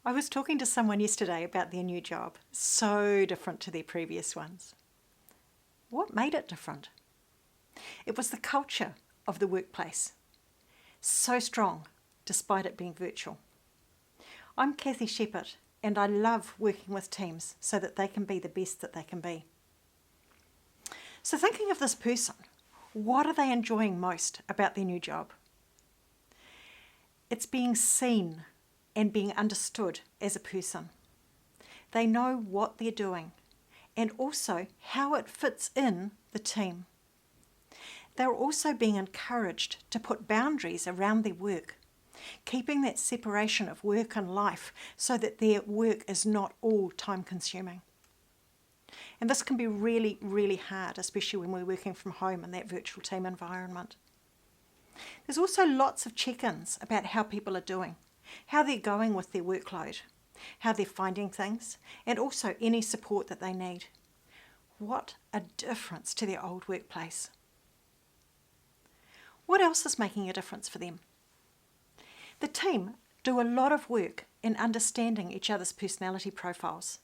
I was talking to someone yesterday about their new job, so different to their previous ones. What made it different? It was the culture of the workplace, so strong despite it being virtual. I'm Cathy Sheppard, and I love working with teams so that they can be the best that they can be. So thinking of this person, what are they enjoying most about their new job? It's being seen and being understood as a person. They know what they're doing and also how it fits in the team. They're also being encouraged to put boundaries around their work, keeping that separation of work and life so that their work is not all time consuming. And this can be really, really hard, especially when we're working from home in that virtual team environment. There's also lots of check-ins about how people are doing, how they're going with their workload, how they're finding things, and also any support that they need. What a difference to their old workplace. What else is making a difference for them? The team do a lot of work in understanding each other's personality profiles.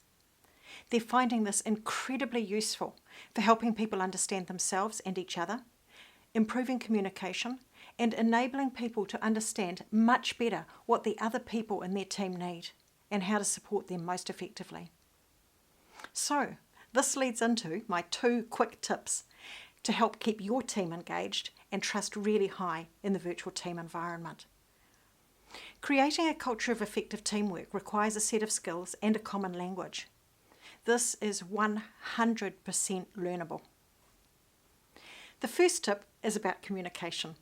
They're finding this incredibly useful for helping people understand themselves and each other, improving communication, and enabling people to understand much better what the other people in their team need and how to support them most effectively. So, this leads into my 2 quick tips to help keep your team engaged and trust really high in the virtual team environment. Creating a culture of effective teamwork requires a set of skills and a common language. This is 100% learnable. The first tip is about communication.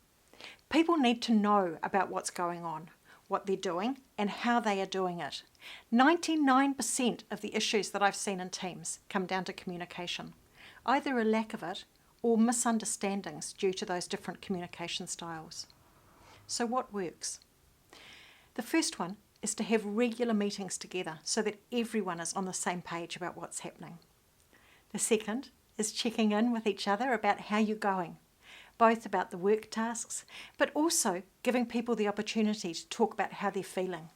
People need to know about what's going on, what they're doing, and how they are doing it. 99% of the issues that I've seen in teams come down to communication, either a lack of it or misunderstandings due to those different communication styles. So what works? The first one is to have regular meetings together so that everyone is on the same page about what's happening. The second is checking in with each other about how you're going, both about the work tasks, but also giving people the opportunity to talk about how they're feeling.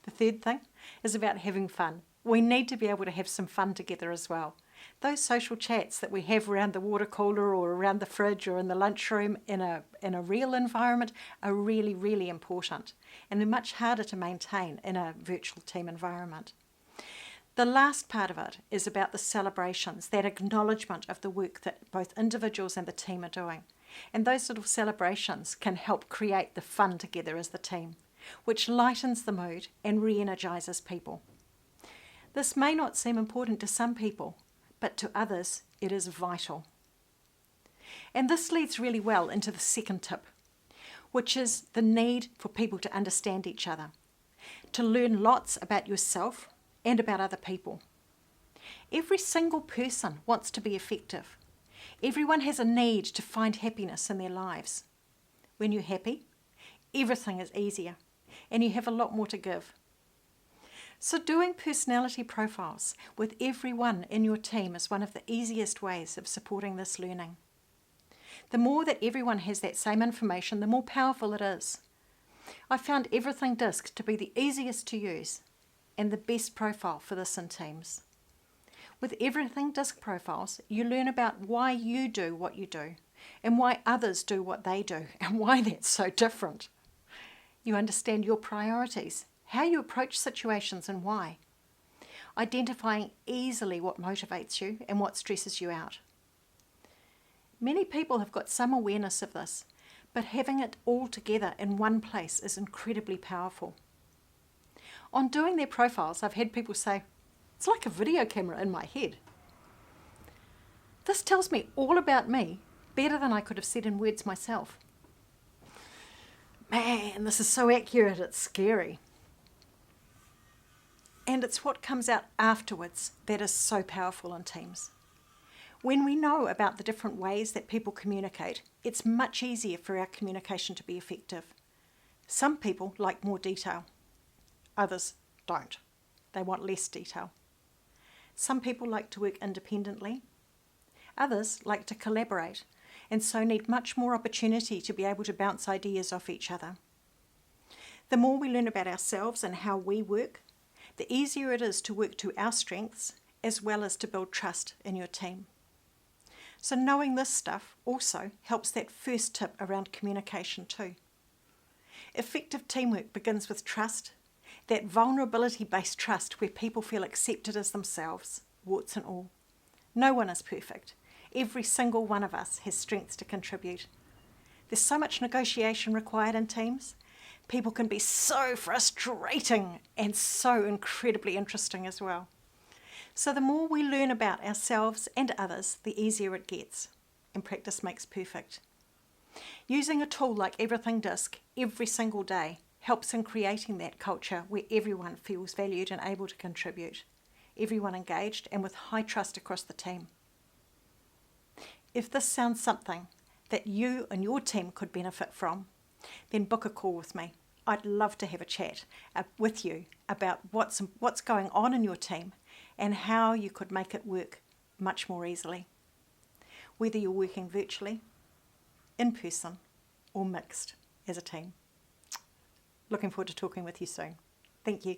The third thing is about having fun. We need to be able to have some fun together as well. Those social chats that we have around the water cooler or around the fridge or in the lunchroom in a real environment are really, really important, and they're much harder to maintain in a virtual team environment. The last part of it is about the celebrations, that acknowledgement of the work that both individuals and the team are doing. And those little celebrations can help create the fun together as the team, which lightens the mood and re-energises people. This may not seem important to some people, but to others it is vital. And this leads really well into the second tip, which is the need for people to understand each other, to learn lots about yourself and about other people. Every single person wants to be effective. Everyone has a need to find happiness in their lives. When you're happy, everything is easier and you have a lot more to give. So doing personality profiles with everyone in your team is one of the easiest ways of supporting this learning. The more that everyone has that same information, the more powerful it is. I found Everything Disc to be the easiest to use and the best profile for this in teams. With Everything Disc profiles, you learn about why you do what you do and why others do what they do and why that's so different. You understand your priorities, how you approach situations and why. Identifying easily what motivates you and what stresses you out. Many people have got some awareness of this, but having it all together in one place is incredibly powerful. On doing their profiles, I've had people say, it's like a video camera in my head. This tells me all about me better than I could have said in words myself. Man, this is so accurate, it's scary. And it's what comes out afterwards that is so powerful in teams. When we know about the different ways that people communicate, it's much easier for our communication to be effective. Some people like more detail. Others don't. They want less detail. Some people like to work independently. Others like to collaborate and so need much more opportunity to be able to bounce ideas off each other. The more we learn about ourselves and how we work, the easier it is to work to our strengths as well as to build trust in your team. So knowing this stuff also helps that first tip around communication too. Effective teamwork begins with trust, that vulnerability-based trust where people feel accepted as themselves, warts and all. No one is perfect. Every single one of us has strengths to contribute. There's so much negotiation required in teams. People can be so frustrating and so incredibly interesting as well. So the more we learn about ourselves and others, the easier it gets. And practice makes perfect. Using a tool like Everything Disc every single day helps in creating that culture where everyone feels valued and able to contribute, everyone engaged and with high trust across the team. If this sounds something that you and your team could benefit from, then book a call with me. I'd love to have a chat with you about what's going on in your team and how you could make it work much more easily, whether you're working virtually, in person, or mixed as a team. Looking forward to talking with you soon. Thank you.